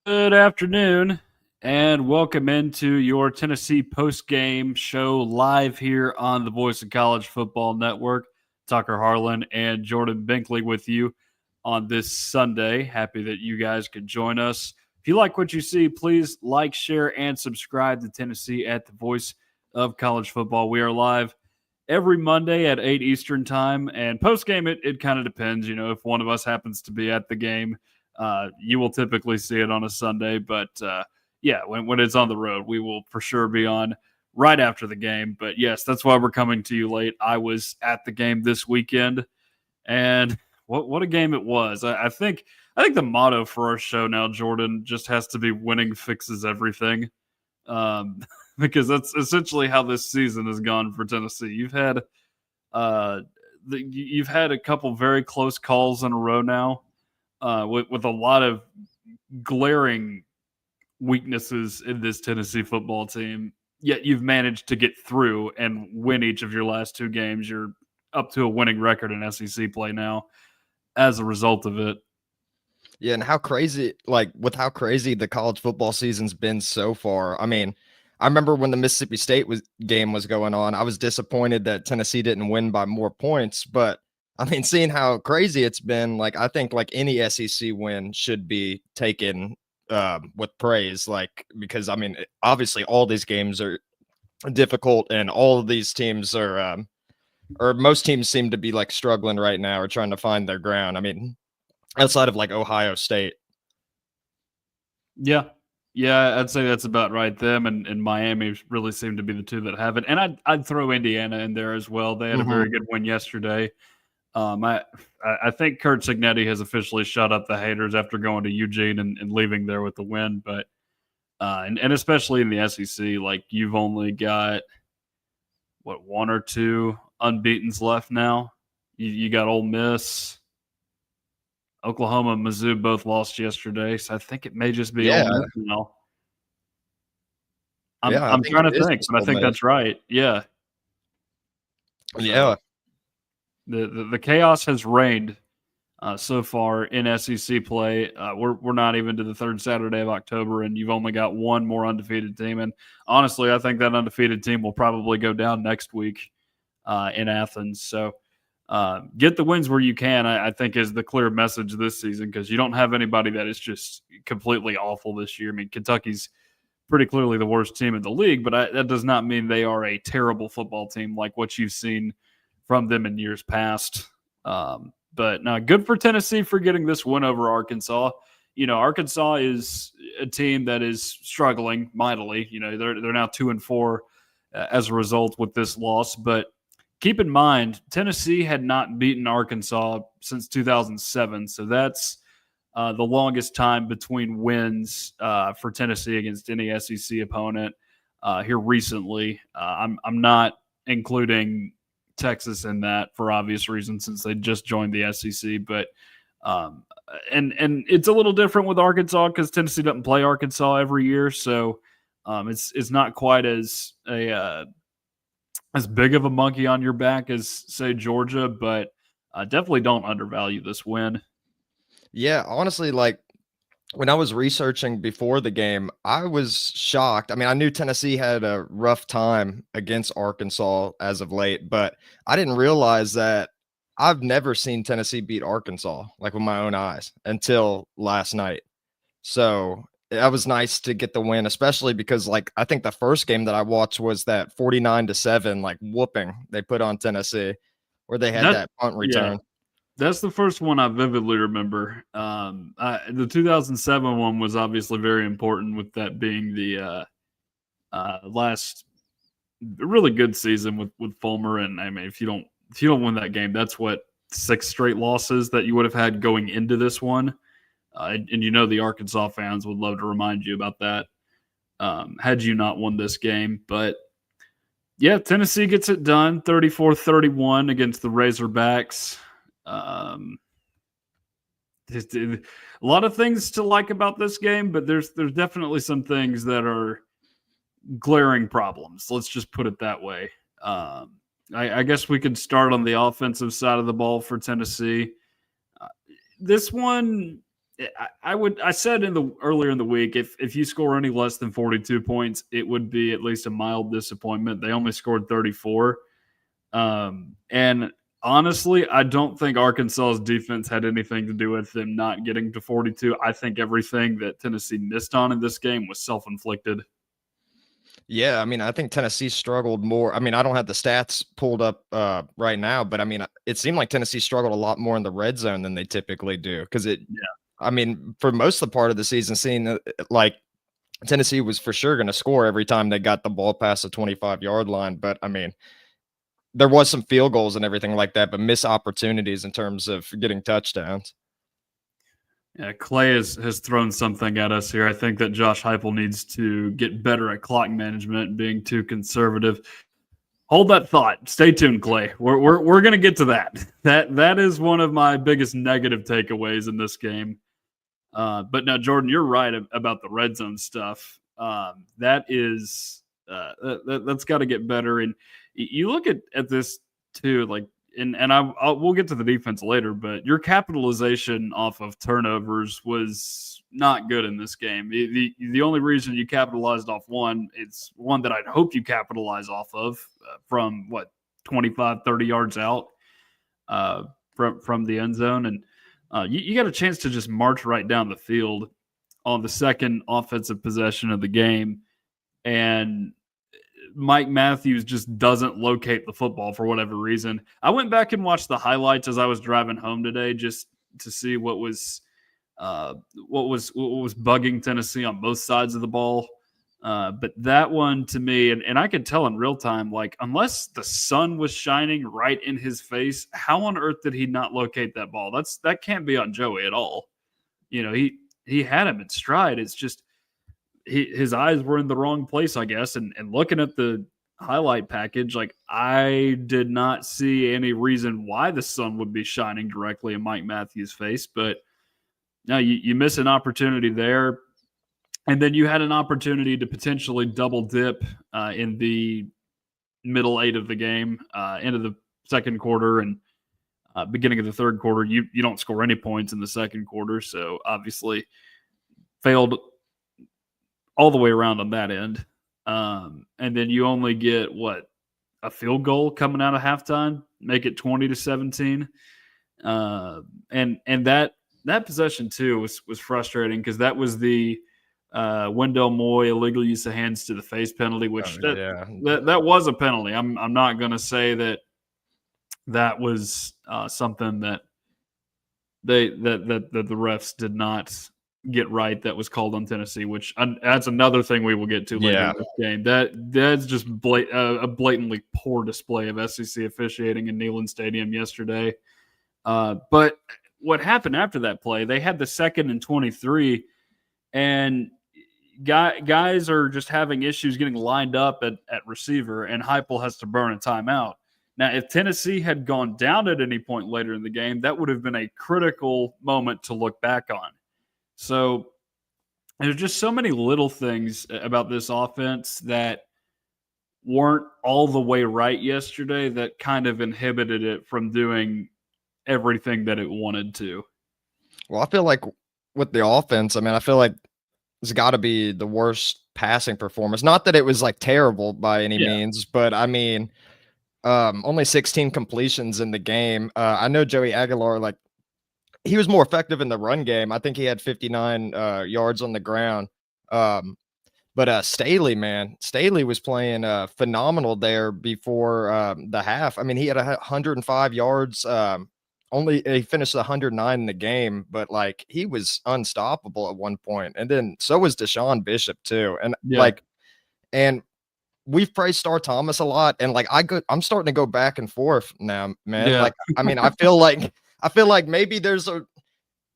Good afternoon, and welcome into your Tennessee post-game show live here on the Voice of College Football Network. Tucker Harlan and Jordan Binkley with you on this Sunday. Happy that you guys could join us. If you like what you see, please like, share, and subscribe to Tennessee at the Voice of College Football. We are live every Monday at 8 Eastern time, and post-game, it kind of depends. If one of us happens to be at the game, you will typically see it on a Sunday, but yeah, when it's on the road, we will for sure be on right after the game. But yes, that's why we're coming to you late. I was at the game this weekend, and what a game it was. I think the motto for our show now, Jordan, just has to be winning fixes everything. Because that's essentially how this season has gone for Tennessee. You've had a couple very close calls in a row now. With a lot of glaring weaknesses in this Tennessee football team, yet you've managed to get through and win each of your last two games. You're up to a winning record in SEC play now as a result of it. Yeah, and how crazy the college football season's been so far. I mean, I remember when the Mississippi State game was going on, I was disappointed that Tennessee didn't win by more points, but I mean, seeing how crazy it's been, I think any SEC win should be taken with praise, because I mean, obviously all these games are difficult, and all of these teams are, or most teams seem to be struggling right now or trying to find their ground. I mean, outside of Ohio State. Yeah. Yeah, I'd say that's about right. Them and Miami really seem to be the two that have it. And I'd throw Indiana in there as well. They had a very good win yesterday. I think Kurt Cignetti has officially shut up the haters after going to Eugene and leaving there with the win. But and especially in the SEC, you've only got one or two unbeatens left now. You got Ole Miss, Oklahoma, and Mizzou both lost yesterday, so I think it may just be Ole Miss now. I'm trying to think, but I think that's right. Yeah. Yeah. The chaos has reigned so far in SEC play. We're not even to the third Saturday of October, and you've only got one more undefeated team. And honestly, I think that undefeated team will probably go down next week in Athens. So get the wins where you can, I think, is the clear message this season, because you don't have anybody that is just completely awful this year. I mean, Kentucky's pretty clearly the worst team in the league, but that does not mean they are a terrible football team like what you've seen from them in years past. But no, good for Tennessee for getting this win over Arkansas. Arkansas is a team that is struggling mightily. They're now 2-4 as a result with this loss. But keep in mind, Tennessee had not beaten Arkansas since 2007. So that's the longest time between wins for Tennessee against any SEC opponent here recently. I'm not including Texas in that for obvious reasons, since they just joined the SEC. But and it's a little different with Arkansas because Tennessee doesn't play Arkansas every year, so it's not quite as big of a monkey on your back as, say, Georgia. But definitely don't undervalue this win. Yeah, honestly, when I was researching before the game, I was shocked. I mean, I knew Tennessee had a rough time against Arkansas as of late, but I didn't realize that I've never seen Tennessee beat Arkansas with my own eyes until last night. So that was nice to get the win, especially because I think the first game that I watched was that 49-7 whooping they put on Tennessee, where they had that punt return. Yeah. That's the first one I vividly remember. The 2007 one was obviously very important, with that being the last really good season with Fulmer. And I mean, if you don't win that game, that's 6 straight losses that you would have had going into this one. And the Arkansas fans would love to remind you about that had you not won this game. But yeah, Tennessee gets it done, 34-31 against the Razorbacks. A lot of things to like about this game, but there's definitely some things that are glaring problems. Let's just put it that way. I guess we could start on the offensive side of the ball for Tennessee. This one, I said earlier in the week, if you score any less than 42 points, it would be at least a mild disappointment. They only scored 34. And honestly, I don't think Arkansas's defense had anything to do with them not getting to 42. I think everything that Tennessee missed on in this game was self-inflicted. Yeah, I mean, I think Tennessee struggled more. I mean, I don't have the stats pulled up right now, but I mean, it seemed like Tennessee struggled a lot more in the red zone than they typically do. Because I mean, for most of the part of the season, seeing like Tennessee was for sure going to score every time they got the ball past the 25-yard line. But I mean, there was some field goals and everything like that, but missed opportunities in terms of getting touchdowns. Yeah, Clay has thrown something at us here. I think that Josh Heupel needs to get better at clock management, being too conservative. Hold that thought. Stay tuned, Clay. We're going to get to that. That is one of my biggest negative takeaways in this game. But now, Jordan, you're right about the red zone stuff. That's got to get better. And you look at this too, like, and we'll get to the defense later, but your capitalization off of turnovers was not good in this game. The only reason you capitalized off one, it's one that I'd hope you capitalize off of from 25, 30 yards out from the end zone. And you got a chance to just march right down the field on the second offensive possession of the game. And Mike Matthews just doesn't locate the football for whatever reason. I went back and watched the highlights as I was driving home today just to see what was bugging Tennessee on both sides of the ball. But that one to me, and I could tell in real time, like, unless the sun was shining right in his face, how on earth did he not locate that ball? That can't be on Joey at all. You know, he had him in stride. It's just his eyes were in the wrong place, I guess. And looking at the highlight package, like, I did not see any reason why the sun would be shining directly in Mike Matthews' face. But no, you miss an opportunity there. And then you had an opportunity to potentially double dip in the middle 8 of the game, into the second quarter and beginning of the third quarter. You don't score any points in the second quarter, so obviously failed all the way around on that end. And then you only get a field goal coming out of halftime, make it 20-17. And that possession too was frustrating because that was the Wendell Moy illegal use of hands to the face penalty, which that was a penalty. I'm not going to say that was something that the refs did not get right that was called on Tennessee, which that's another thing we will get to later in this game. That's just a blatantly poor display of SEC officiating in Neyland Stadium yesterday. But what happened after that play, they had the 2nd and 23, and guys are just having issues getting lined up at receiver, and Heupel has to burn a timeout. Now, if Tennessee had gone down at any point later in the game, that would have been a critical moment to look back on. So there's just so many little things about this offense that weren't all the way right yesterday that kind of inhibited it from doing everything that it wanted to. Well, I feel like with the offense, I mean, I feel like it's got to be the worst passing performance. Not that it was like terrible by any means, but I mean, only 16 completions in the game. I know Joey Aguilar, like, he was more effective in the run game. I think he had 59 yards on the ground. But Staley was playing phenomenal there before the half. I mean, he had 105 yards. Only he finished 109 in the game, but like he was unstoppable at one point. And then so was Deshaun Bishop too. And and we've praised Star Thomas a lot. And like I'm starting to go back and forth now, man. Yeah. Like, I mean, I feel like maybe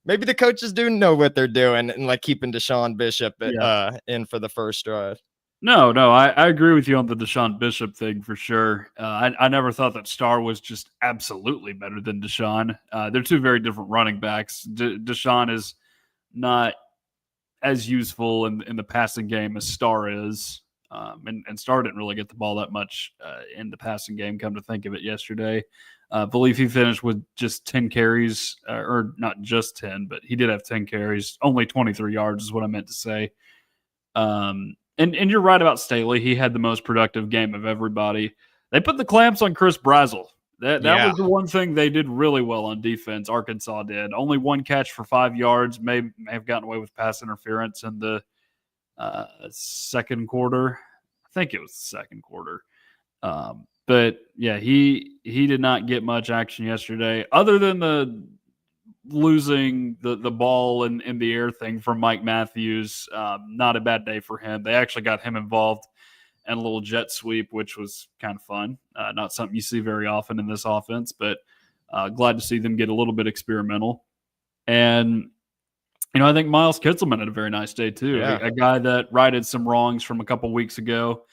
maybe the coaches do know what they're doing and like keeping Deshaun Bishop in for the first drive. No, I agree with you on the Deshaun Bishop thing for sure. I never thought that Star was just absolutely better than Deshaun. They're two very different running backs. Deshaun is not as useful in the passing game as Star is. And Star didn't really get the ball that much in the passing game, come to think of it yesterday. I believe he finished with just 10 carries, or not just 10, but he did have 10 carries, only 23 yards is what I meant to say. And you're right about Staley. He had the most productive game of everybody. They put the clamps on Chris Brazel. That was the one thing they did really well on defense. Arkansas did. Only one catch for 5 yards. May have gotten away with pass interference in the second quarter. I think it was the second quarter. But yeah, he did not get much action yesterday, other than the losing the ball in the air thing from Mike Matthews. Not a bad day for him. They actually got him involved in a little jet sweep, which was kind of fun. Not something you see very often in this offense, but glad to see them get a little bit experimental. And I think Miles Kitselman had a very nice day too. Yeah. A guy that righted some wrongs from a couple weeks ago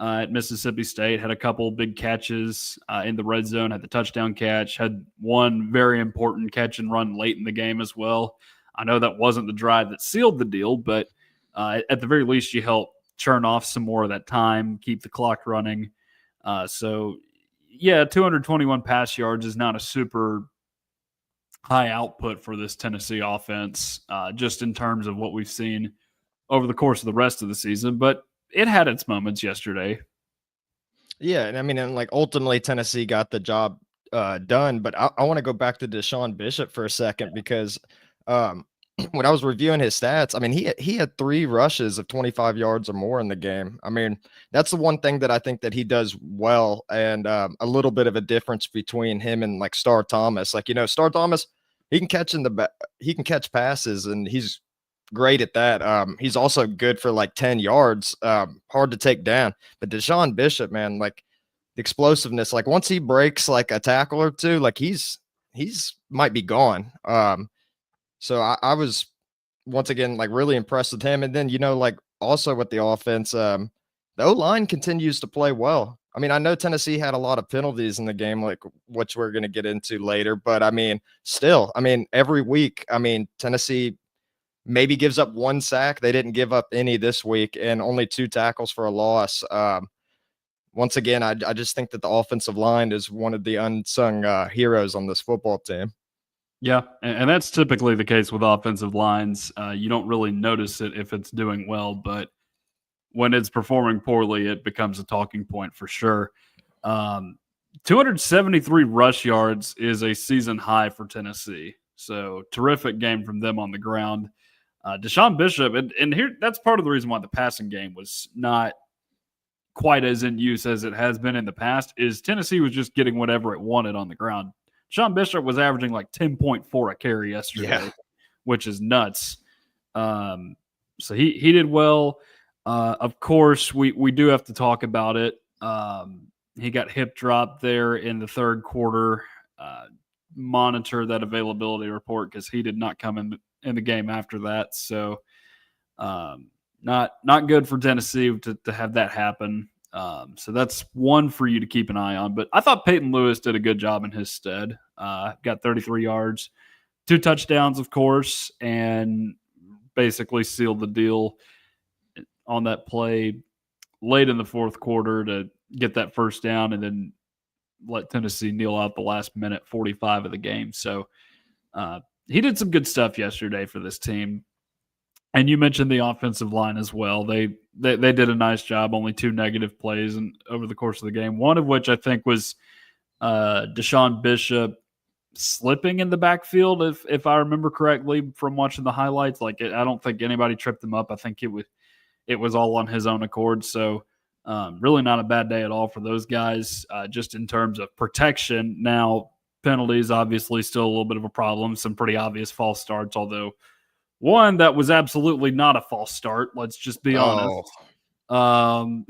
at Mississippi State, had a couple big catches in the red zone, had the touchdown catch, had one very important catch and run late in the game as well. I know that wasn't the drive that sealed the deal, but at the very least, you help churn off some more of that time, keep the clock running. So, yeah, 221 pass yards is not a super high output for this Tennessee offense, just in terms of what we've seen over the course of the rest of the season. But it had its moments yesterday. Yeah, and I mean, and like ultimately Tennessee got the job done. But I want to go back to Deshaun Bishop for a second because when I was reviewing his stats, I mean, he had 3 rushes of 25 yards or more in the game. I mean, that's the one thing that I think that he does well, and a little bit of a difference between him and like Star Thomas. Like, Star Thomas, he can catch he can catch passes, and he's great at that. He's also good for like 10 yards, hard to take down. But Deshaun Bishop, man, like the explosiveness, like once he breaks like a tackle or two, like he's might be gone. So I was once again like really impressed with him. And then like also with the offense, the O-line continues to play well. I mean, I know Tennessee had a lot of penalties in the game, like which we're going to get into later, but I mean, still, I mean, every week, I mean, Tennessee maybe gives up 1 sack. They didn't give up any this week, and only 2 tackles for a loss. Once again, I just think that the offensive line is one of the unsung heroes on this football team. Yeah, and that's typically the case with offensive lines. You don't really notice it if it's doing well, but when it's performing poorly, it becomes a talking point for sure. 273 rush yards is a season high for Tennessee. So terrific game from them on the ground. Deshaun Bishop, and here that's part of the reason why the passing game was not quite as in use as it has been in the past, is Tennessee was just getting whatever it wanted on the ground. Deshaun Bishop was averaging like 10.4 a carry yesterday, which is nuts. So he did well. Of course, we do have to talk about it. He got hip dropped there in the third quarter. Monitor that availability report because he did not come in the game after that. So not good for Tennessee to have that happen. So that's one for you to keep an eye on. But I thought Peyton Lewis did a good job in his stead. Got 33 yards, 2 touchdowns, of course, and basically sealed the deal on that play late in the fourth quarter to get that first down and then let Tennessee kneel out the last minute 45 of the game. So he did some good stuff yesterday for this team. And you mentioned the offensive line as well. They did a nice job, only 2 negative plays over the course of the game, one of which I think was Deshaun Bishop slipping in the backfield, if I remember correctly from watching the highlights. Like I don't think anybody tripped him up. I think it was all on his own accord. So really not a bad day at all for those guys, just in terms of protection. Now, penalties obviously still a little bit of a problem. Some pretty obvious false starts, although one that was absolutely not a false start. Let's just be honest. The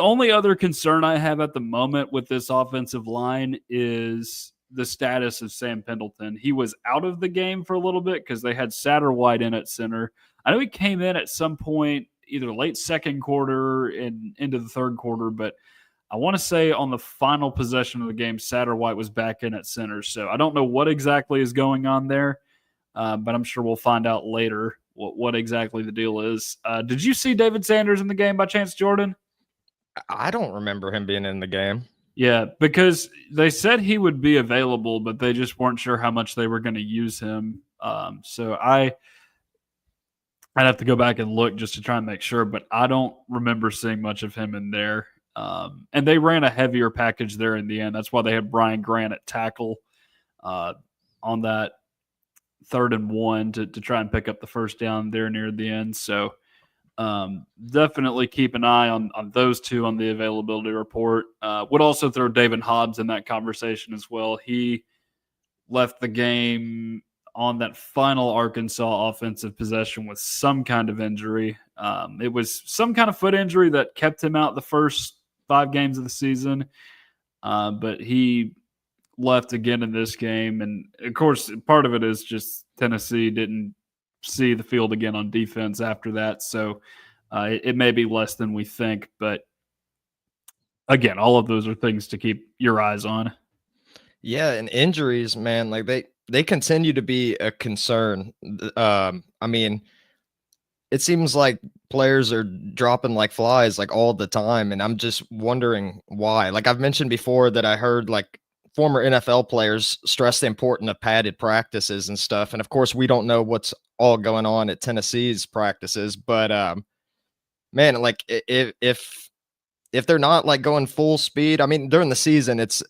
only other concern I have at the moment with this offensive line is the status of Sam Pendleton. He was out of the game for a little bit because they had Satterwhite in at center. I know he came in at some point, either late second quarter and into the third quarter, but I want to say on the final possession of the game, Satterwhite was back in at center. So I don't know what exactly is going on there. But I'm sure we'll find out later what exactly the deal is. Did you see David Sanders in the game by chance, Jordan? I don't remember him being in the game. Yeah, because they said he would be available, but they just weren't sure how much they were going to use him. So I'd have to go back and look just to try and make sure, but I don't remember seeing much of him in there. And they ran a heavier package there in the end. That's why they had Brian Grant at tackle on that 3rd and 1 to try and pick up the first down there near the end. So definitely keep an eye on those two on the availability report. Would also throw David Hobbs in that conversation as well. He left the game on that final Arkansas offensive possession with some kind of injury. It was some kind of foot injury that kept him out the first 5 games of the season, but he left again in this game. And of course, part of it is just Tennessee didn't see the field again on defense after that. So it may be less than we think. But again, all of those are things to keep your eyes on. Yeah, and injuries, man, like they continue to be a concern. I mean, it seems like players are dropping like flies like all the time, and I'm just wondering why. Like I've mentioned before that I heard like former NFL players stress the importance of padded practices and stuff. And of course, we don't know what's all going on at Tennessee's practices, but man, like if they're not like going full speed, I mean, during the season, it's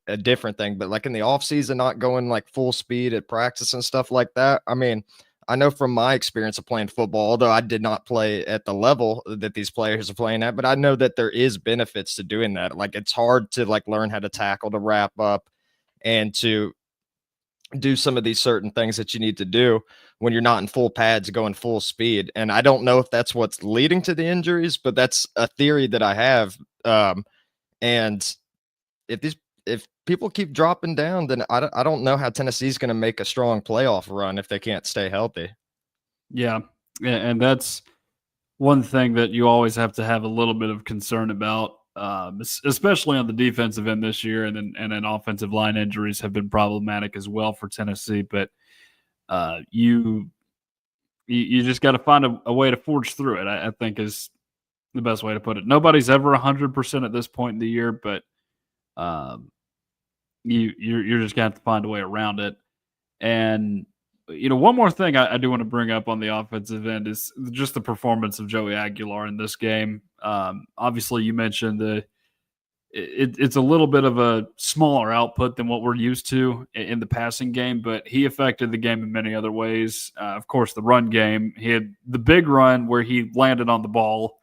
a different thing, but like in the off season, not going like full speed at practice and stuff like that. I mean, I know from my experience of playing football, although I did not play at the level that these players are playing at, but I know that there is benefits to doing that. Like it's hard to like learn how to tackle, to wrap up, and to do some of these certain things that you need to do when you're not in full pads going full speed. And I don't know if that's what's leading to the injuries, but that's a theory that I have. And if people keep dropping down, then I don't know how Tennessee's going to make a strong playoff run if they can't stay healthy. Yeah. And that's one thing that you always have to have a little bit of concern about, especially on the defensive end this year, and then offensive line injuries have been problematic as well for Tennessee. But you just got to find a way to forge through it. I think is the best way to put it. Nobody's ever 100% at this point in the year, but you're just gonna have to find a way around it. And one more thing I do want to bring up on the offensive end is just the performance of Joey Aguilar in this game. Obviously, you mentioned it's a little bit of a smaller output than what we're used to in the passing game, but he affected the game in many other ways. Of course, the run game. He had the big run where he landed on the ball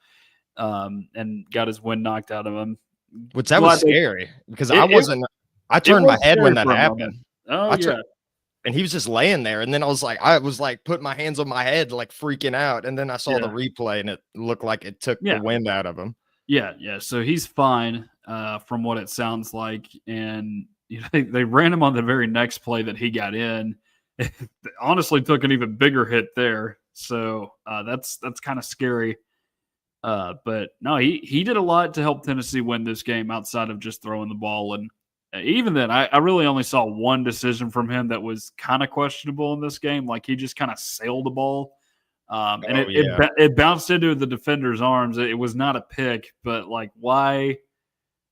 and got his wind knocked out of him. Which that was scary because I turned my head when that happened. Oh, yeah. And he was just laying there. And then I was like putting my hands on my head, like freaking out. And then I saw the replay and it looked like it took the wind out of him. Yeah. So he's fine from what it sounds like. And they ran him on the very next play that he got in. Honestly, took an even bigger hit there. So that's kind of scary. But no, he did a lot to help Tennessee win this game outside of just throwing the ball. And even then, I really only saw one decision from him that was kind of questionable in this game. Like he just kind of sailed the ball, and it bounced into the defender's arms. It was not a pick, but why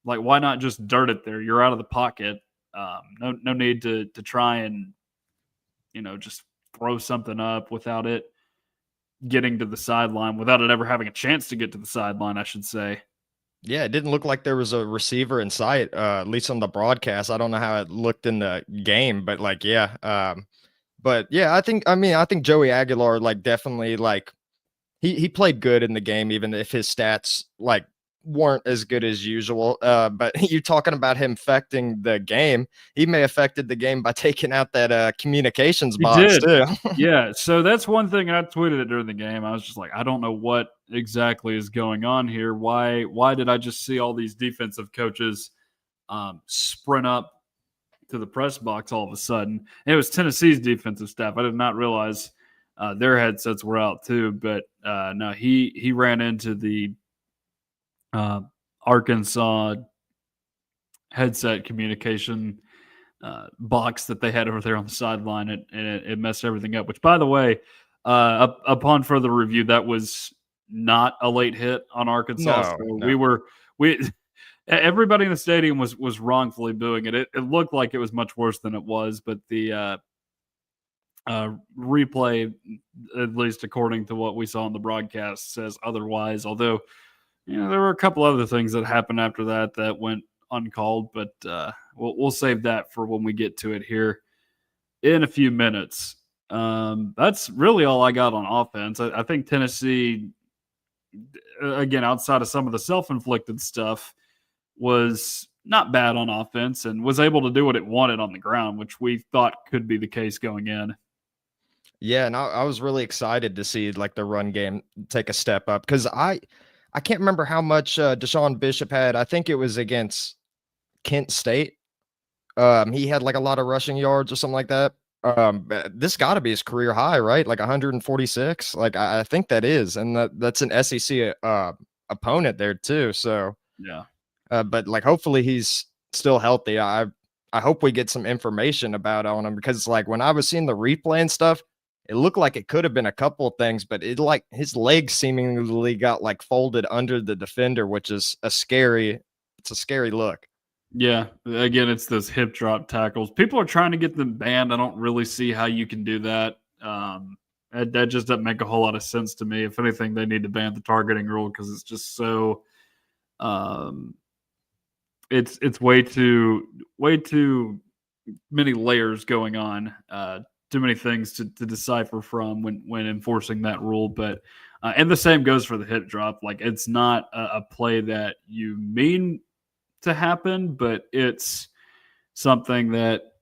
not just dirt it there? You're out of the pocket. No need to try and just throw something up without it getting to the sideline, without it ever having a chance to get to the sideline, I should say. Yeah, it didn't look like there was a receiver in sight, at least on the broadcast. I don't know how it looked in the game, but but yeah, I think Joey Aguilar definitely he played good in the game, even if his stats weren't as good as usual. But you're talking about him affecting the game. He may have affected the game by taking out that communications box too. Yeah. So that's one thing I tweeted it during the game. I was just like, I don't know what exactly is going on here. Why did I just see all these defensive coaches sprint up to the press box all of a sudden? And it was Tennessee's defensive staff. I did not realize their headsets were out too. But no, he ran into the Arkansas headset communication box that they had over there on the sideline, and it messed everything up. Which, by the way, upon further review, that was not a late hit on Arkansas. No. We Everybody in the stadium was wrongfully booing it. It looked like it was much worse than it was, but the replay, at least according to what we saw on the broadcast, says otherwise. Although, there were a couple other things that happened after that went uncalled, but we'll save that for when we get to it here in a few minutes. That's really all I got on offense. I think Tennessee, again, outside of some of the self-inflicted stuff, was not bad on offense and was able to do what it wanted on the ground, which we thought could be the case going in. Yeah, and I was really excited to see like the run game take a step up because I can't remember how much Deshaun Bishop had. I think it was against Kent State. He had like a lot of rushing yards or something like that. This got to be his career high, right? Like 146. Like I think that is, and that's an SEC opponent there too. So yeah, but like hopefully he's still healthy. I hope we get some information about on him because like when I was seeing the replay and stuff, it looked like it could have been a couple of things, but it like his legs seemingly got like folded under the defender, which is a scary look. Yeah, again, it's those hip drop tackles. People are trying to get them banned. I don't really see how you can do that. That just doesn't make a whole lot of sense to me. If anything, they need to ban the targeting rule because it's just so. It's way too many layers going on. Too many things to decipher from when enforcing that rule. But and the same goes for the hip drop. Like it's not a play that you mean to happen, but it's something that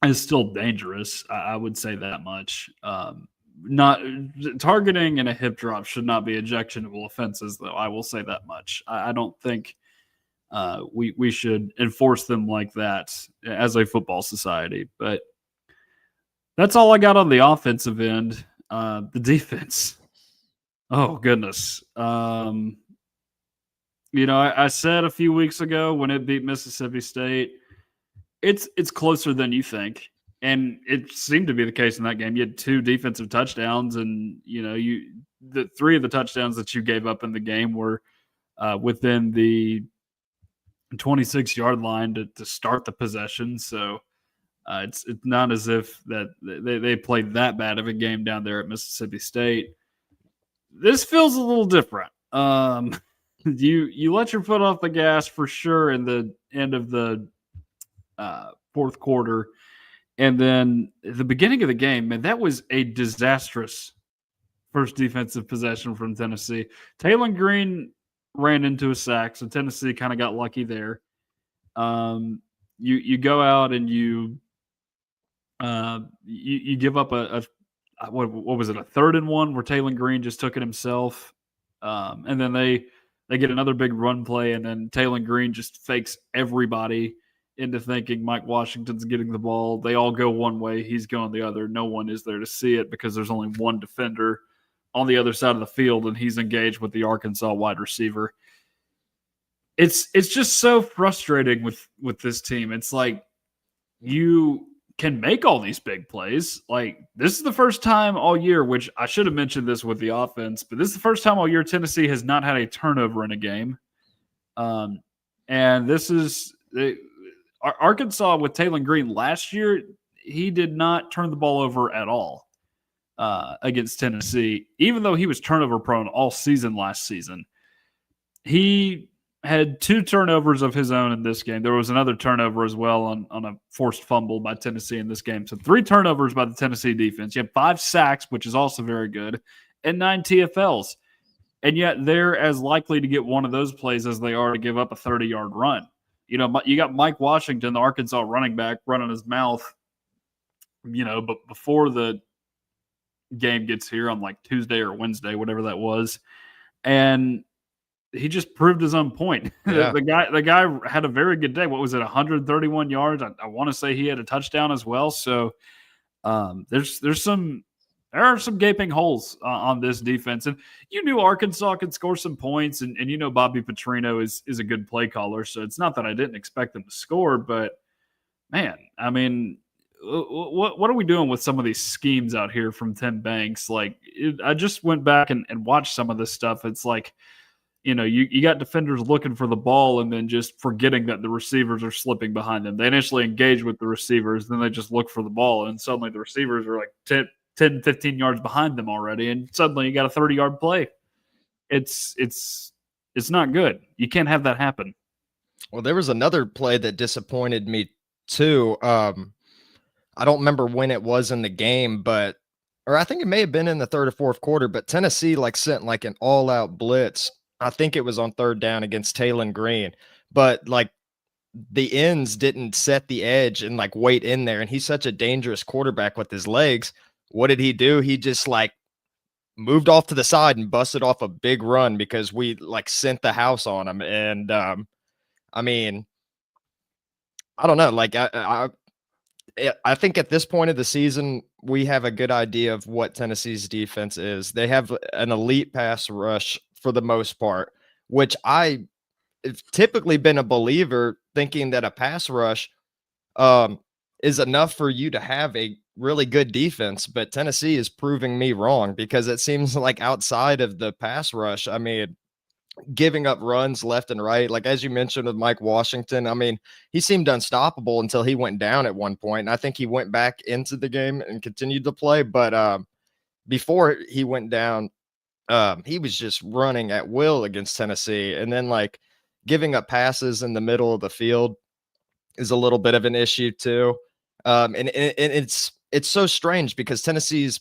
is still dangerous. I would say that much. Not targeting and a hip drop should not be ejectionable offenses, though. I will say that much. I don't think we should enforce them like that as a football society. But that's all I got on the offensive end. The defense. Oh goodness. I said a few weeks ago when it beat Mississippi State, it's closer than you think, and it seemed to be the case in that game. You had 2 defensive touchdowns, and the 3 of the touchdowns that you gave up in the game were within the 26-yard line to start the possession. So it's not as if that they played that bad of a game down there at Mississippi State. This feels a little different. You let your foot off the gas for sure in the end of the fourth quarter, and then at the beginning of the game, man, that was a disastrous first defensive possession from Tennessee. Taylor Green ran into a sack, so Tennessee kind of got lucky there. You go out and you give up a what was it, a 3rd and 1 where Taylor Green just took it himself, and then they get another big run play, and then Taylor Green just fakes everybody into thinking Mike Washington's getting the ball. They all go one way, he's going the other. No one is there to see it because there's only one defender on the other side of the field, and he's engaged with the Arkansas wide receiver. It's just so frustrating with this team. It's like you can make all these big plays. Like this is the first time all year, which I should have mentioned this with the offense, but this is the first time all year Tennessee has not had a turnover in a game. And this is Arkansas with Taylor Green last year. He did not turn the ball over at all against Tennessee, even though he was turnover prone all season last season. He had 2 turnovers of his own in this game. There was another turnover as well on a forced fumble by Tennessee in this game. So 3 turnovers by the Tennessee defense. You have 5 sacks, which is also very good, and 9 TFLs. And yet they're as likely to get one of those plays as they are to give up a 30-yard run. You got Mike Washington, the Arkansas running back, running his mouth, but before the game gets here on like Tuesday or Wednesday, whatever that was. And he just proved his own point. Yeah. The guy had a very good day. What was it, 131 yards? I want to say he had a touchdown as well. So there are some gaping holes on this defense. And you knew Arkansas could score some points, and Bobby Petrino is a good play caller. So it's not that I didn't expect them to score, but man, I mean, what are we doing with some of these schemes out here from Tim Banks? Like I just went back and watched some of this stuff. It's like you got defenders looking for the ball and then just forgetting that the receivers are slipping behind them. They initially engage with the receivers, then they just look for the ball, and suddenly the receivers are like 10, 15 yards behind them already, and suddenly you got a 30-yard play. It's not good. You can't have that happen. Well, there was another play that disappointed me too. I don't remember when it was in the game, or I think it may have been in the third or fourth quarter, but Tennessee sent an all-out blitz. I think it was on third down against Taylon Green, but the ends didn't set the edge and wait in there. And he's such a dangerous quarterback with his legs. What did he do? He just moved off to the side and busted off a big run because we sent the house on him. And I mean, I don't know. I think at this point of the season, we have a good idea of what Tennessee's defense is. They have an elite pass rush for the most part, which I've typically been a believer thinking that a pass rush is enough for you to have a really good defense. But Tennessee is proving me wrong because it seems like outside of the pass rush, I mean, giving up runs left and right. As you mentioned with Mike Washington, I mean, he seemed unstoppable until he went down at one point. And I think he went back into the game and continued to play. But before he went down, he was just running at will against Tennessee. And then giving up passes in the middle of the field is a little bit of an issue too. And it's so strange because Tennessee's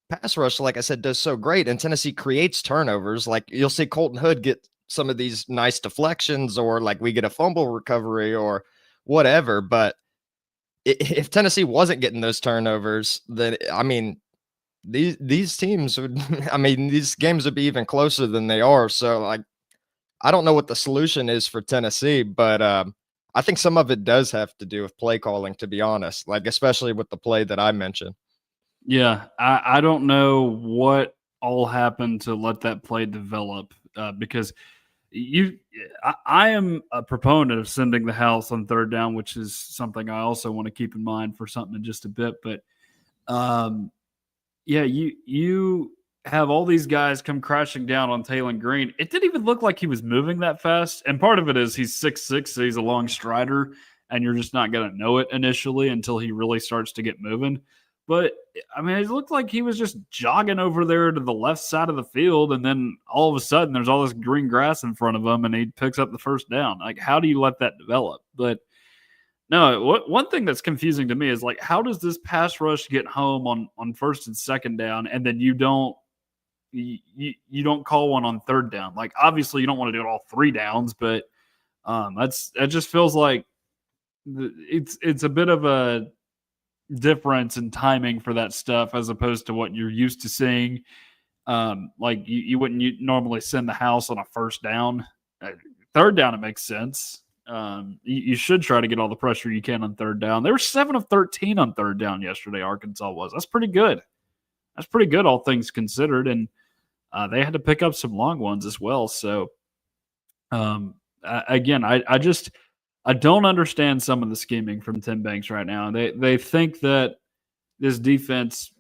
pass rush, like I said, does so great, and Tennessee creates turnovers. You'll see Colton Hood get some of these nice deflections, or we get a fumble recovery or whatever. But if Tennessee wasn't getting those turnovers, then I mean, these teams would, I mean, these games would be even closer than they are. So I don't know what the solution is for Tennessee, but I think some of it does have to do with play calling, to be honest, especially with the play that I mentioned. Yeah, I don't know what all happened to let that play develop because I am a proponent of sending the house on third down, which is something I also want to keep in mind for something in just a bit. But yeah, you have all these guys come crashing down on Taylon Green. It didn't even look like he was moving that fast, and part of it is he's 6'6", so he's a long strider, and you're just not going to know it initially until he really starts to get moving. But, I mean, it looked like he was just jogging over there to the left side of the field, and then all of a sudden there's all this green grass in front of him, and he picks up the first down. How do you let that develop? But, no, one thing that's confusing to me is, how does this pass rush get home on first and second down, and then you don't call one on third down? Obviously, you don't want to do it all three downs, but that just feels like it's a bit of a difference in timing for that stuff as opposed to what you're used to seeing. You wouldn't normally send the house on a first down. Third down, it makes sense. You should try to get all the pressure you can on third down. They were 7 of 13 on third down yesterday, Arkansas was. That's pretty good. That's pretty good, all things considered. And they had to pick up some long ones as well. So, again, I don't understand some of the scheming from Tim Banks right now. They think that this defense,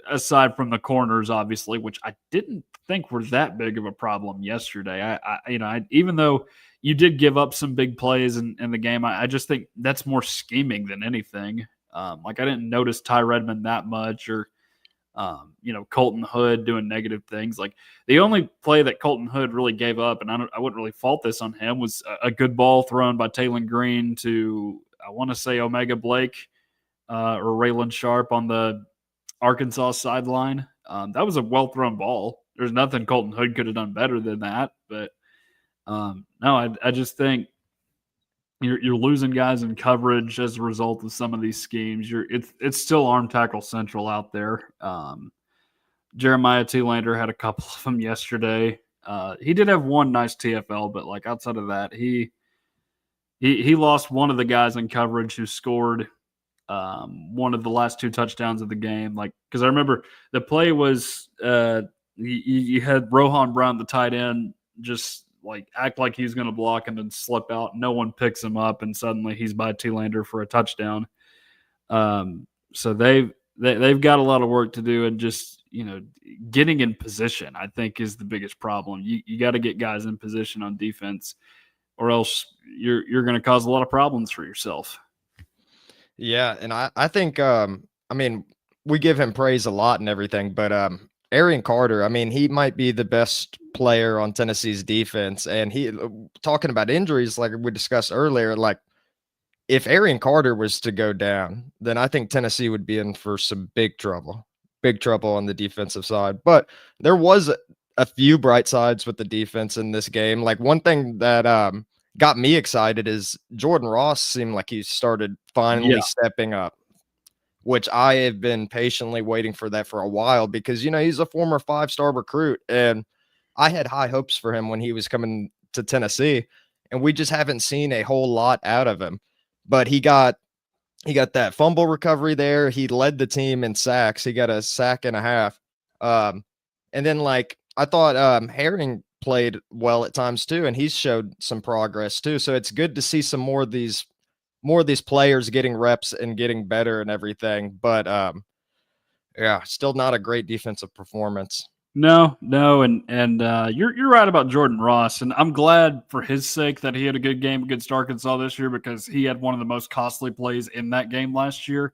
aside from the corners, obviously, which I didn't think were that big of a problem yesterday. Even though you did give up some big plays in the game, I just think that's more scheming than anything. I didn't notice Ty Redmond that much, or Colton Hood doing negative things. The only play that Colton Hood really gave up, and I wouldn't really fault this on him, was a good ball thrown by Taylon Green to, I want to say, Omega Blake or Raylan Sharp on the Arkansas sideline. That was a well-thrown ball. There's nothing Colton Hood could have done better than that. But no, I just think you're losing guys in coverage as a result of some of these schemes. It's still arm tackle central out there. Jeremiah Telander had a couple of them yesterday. He did have one nice TFL, but outside of that, he lost one of the guys in coverage who scored one of the last 2 touchdowns of the game. Because I remember the play was you had Rohan Brown, the tight end, just act like he's going to block and then slip out. No one picks him up, and suddenly he's by Telander for a touchdown. So they've got a lot of work to do, and just getting in position, I think, is the biggest problem. You got to get guys in position on defense, or else you're going to cause a lot of problems for yourself. Yeah, and I think I mean, we give him praise a lot and everything, but Arian Carter, I mean, he might be the best player on Tennessee's defense, and he talking about injuries like we discussed earlier, like if Arian Carter was to go down, then I think Tennessee would be in for some big trouble on the defensive side. But there was a few bright sides with the defense in this game. Like one thing that got me excited is Jordan Ross seemed like he started finally Yeah. stepping up, which I have been patiently waiting for that for a while because, he's a former 5-star recruit and I had high hopes for him when he was coming to Tennessee, and we just haven't seen a whole lot out of him. But he got that fumble recovery there. He led the team in sacks. He got a sack and a half. And then like I thought Herring played well at times too, and he's showed some progress too. So it's good to see some more of these players getting reps and getting better and everything. But yeah, still not a great defensive performance. No, and you're right about Jordan Ross, and I'm glad for his sake that he had a good game against Arkansas this year because he had one of the most costly plays in that game last year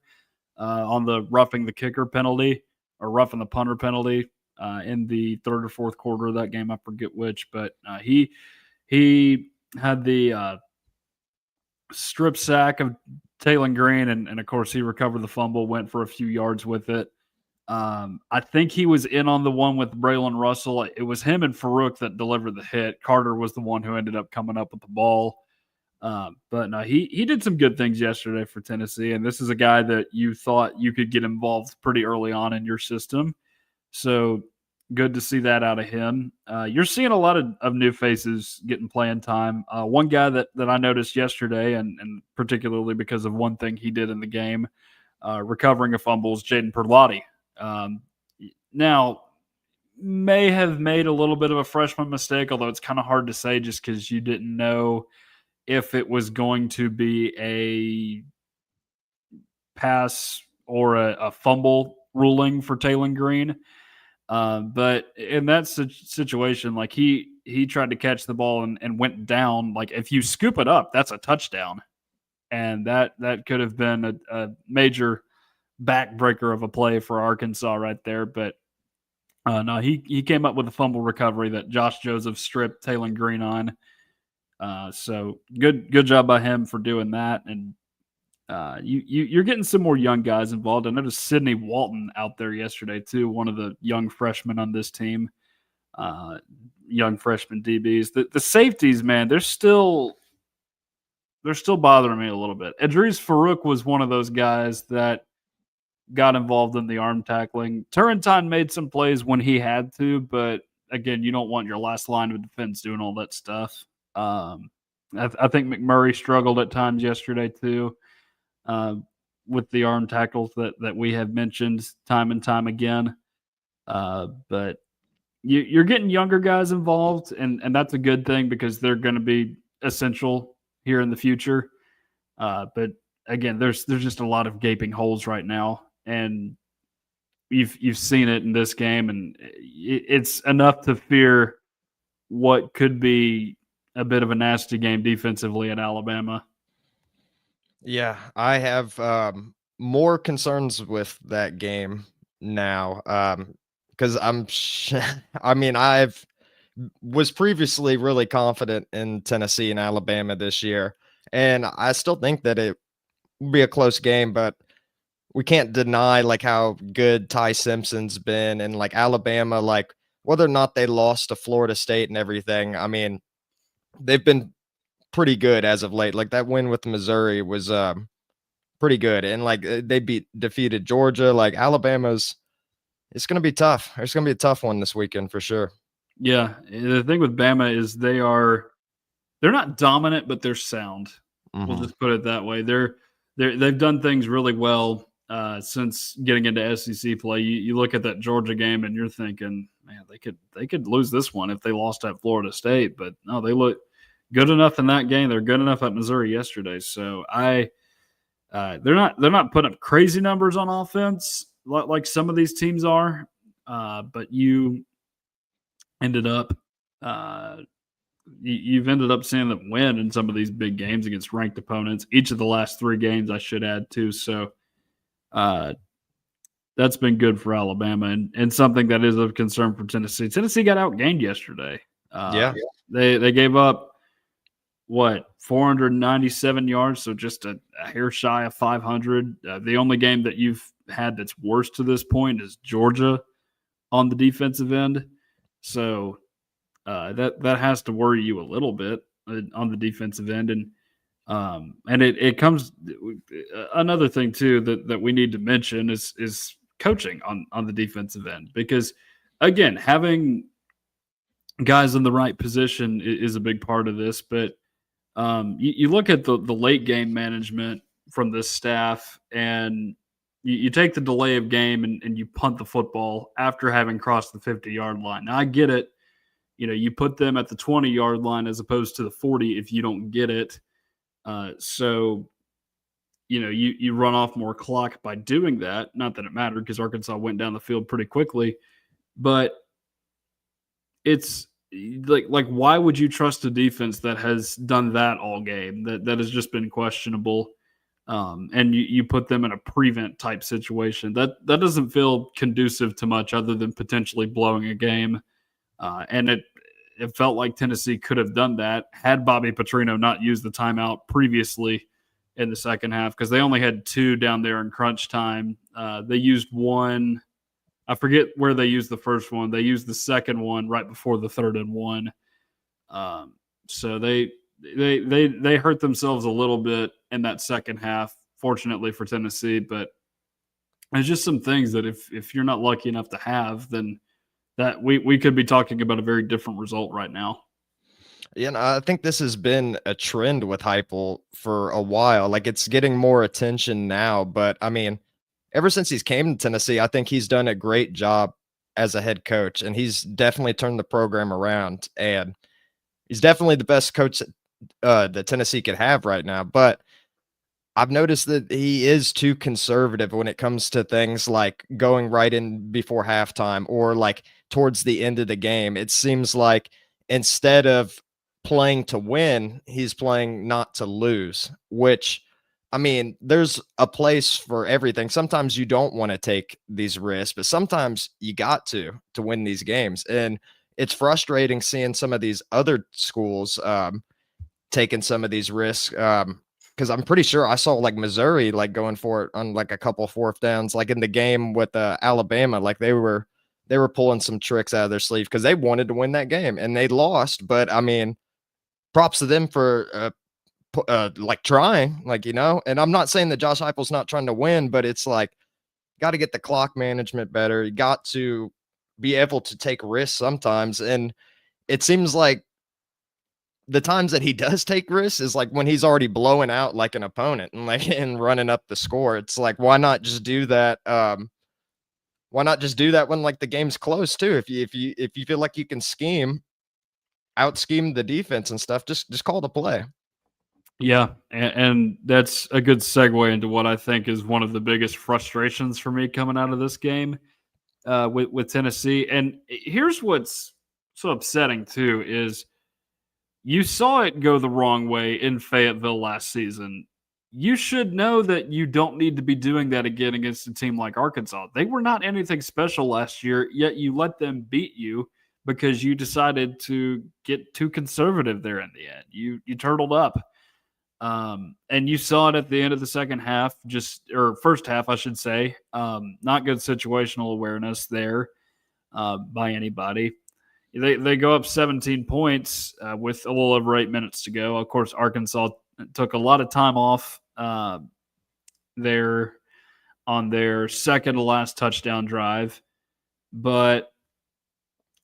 on the roughing the kicker penalty or roughing the punter penalty in the third or fourth quarter of that game. I forget which, but he had the strip sack of Taylon Green, and of course he recovered the fumble, went for a few yards with it. I think he was in on the one with Braylon Russell. It was him and Farouk that delivered the hit. Carter was the one who ended up coming up with the ball. But no, he did some good things yesterday for Tennessee, and this is a guy that you thought you could get involved pretty early on in your system. So good to see that out of him. You're seeing a lot of new faces getting playing time. One guy that I noticed yesterday, and particularly because of one thing he did in the game, recovering a fumble, is Jaden Perlotti. Now, may have made a little bit of a freshman mistake, although it's kind of hard to say just because you didn't know if it was going to be a pass or a fumble ruling for Taylon Green. But in that situation, like he tried to catch the ball and went down. Like if you scoop it up, that's a touchdown, and that could have been a major backbreaker of a play for Arkansas right there. But no, he came up with a fumble recovery that Josh Joseph stripped Taylon Green on. So good job by him for doing that. And you're getting some more young guys involved. I noticed Sidney Walton out there yesterday too, one of the young freshmen on this team. Young freshman DBs. The safeties, man, they're still bothering me a little bit. Idris Farouk was one of those guys that got involved in the arm tackling. Turrentine made some plays when he had to, but again, you don't want your last line of defense doing all that stuff. I think McMurray struggled at times yesterday too, with the arm tackles that we have mentioned time and time again. But you're getting younger guys involved, and that's a good thing because they're going to be essential here in the future. But again, there's just a lot of gaping holes right now, and you've seen it in this game, and it's enough to fear what could be a bit of a nasty game defensively at Alabama. Yeah, I have more concerns with that game now because I mean, was previously really confident in Tennessee and Alabama this year, and I still think that it will be a close game, but we can't deny like how good Ty Simpson's been and like Alabama, like whether or not they lost to Florida State and everything. I mean, they've been pretty good as of late. Like that win with Missouri was pretty good, and like they defeated Georgia. Like it's going to be tough. It's going to be a tough one this weekend for sure. Yeah, the thing with Bama is they're not dominant, but they're sound. Mm-hmm. We'll just put it that way. They've done things really well since getting into SEC play. You look at that Georgia game and you're thinking, man, they could lose this one if they lost at Florida State, but no, they look good enough in that game. They're good enough at Missouri yesterday. So they're not putting up crazy numbers on offense like some of these teams are. but you ended up you've ended up seeing them win in some of these big games against ranked opponents. Each of the last 3 games, I should add too. So that's been good for Alabama, and something that is of concern for Tennessee. Tennessee got outgained yesterday. Yeah. They gave up 497 yards, so just a hair shy of 500. The only game that you've had that's worse to this point is Georgia on the defensive end. So that has to worry you a little bit on the defensive end, and it comes another thing too that we need to mention is coaching on the defensive end, because again, having guys in the right position is a big part of this. But you look at the late game management from this staff, and you take the delay of game and you punt the football after having crossed the 50-yard line. Now I get it. You put them at the 20-yard line as opposed to the 40 if you don't get it. So you run off more clock by doing that. Not that it mattered, because Arkansas went down the field pretty quickly. But it's like why would you trust a defense that has done that all game, that has just been questionable? And you put them in a prevent type situation. That doesn't feel conducive to much other than potentially blowing a game. And it felt like Tennessee could have done that had Bobby Petrino not used the timeout previously in the second half, because they only had 2 down there in crunch time. They used one. I forget where they used the first one. They used the second one right before the 3rd and 1. So they hurt themselves a little bit in that second half, fortunately for Tennessee. But there's just some things that if you're not lucky enough to have, then that we could be talking about a very different result right now. Yeah, and I think this has been a trend with Heupel for a while. Like, it's getting more attention now, but I mean, ever since he's came to Tennessee, I think he's done a great job as a head coach, and he's definitely turned the program around, and he's definitely the best coach that Tennessee could have right now. But I've noticed that he is too conservative when it comes to things like going right in before halftime or like towards the end of the game. It seems like instead of playing to win, he's playing not to lose, which, I mean, there's a place for everything. Sometimes you don't want to take these risks, but sometimes you got to win these games. And it's frustrating seeing some of these other schools taking some of these risks. Because I'm pretty sure I saw like Missouri like going for it on like a couple 4th downs, like in the game with Alabama. Like they were pulling some tricks out of their sleeve because they wanted to win that game and they lost. But I mean, props to them for like trying, like, and I'm not saying that Josh Heupel's not trying to win, but it's like, got to get the clock management better. You got to be able to take risks sometimes. And it seems like the times that he does take risks is like when he's already blowing out like an opponent and running up the score. It's like, why not just do that? Why not just do that when like the game's close too? If you feel like you can out scheme the defense and stuff, just call the play. Yeah, and that's a good segue into what I think is one of the biggest frustrations for me coming out of this game with Tennessee. And here's what's so upsetting too is you saw it go the wrong way in Fayetteville last season. You should know that you don't need to be doing that again against a team like Arkansas. They were not anything special last year, yet you let them beat you because you decided to get too conservative there in the end. You turtled up. And you saw it at the end of the second half, or first half, I should say. Not good situational awareness there by anybody. They go up 17 points with a little over 8 minutes to go. Of course, Arkansas took a lot of time off there on their second to last touchdown drive, but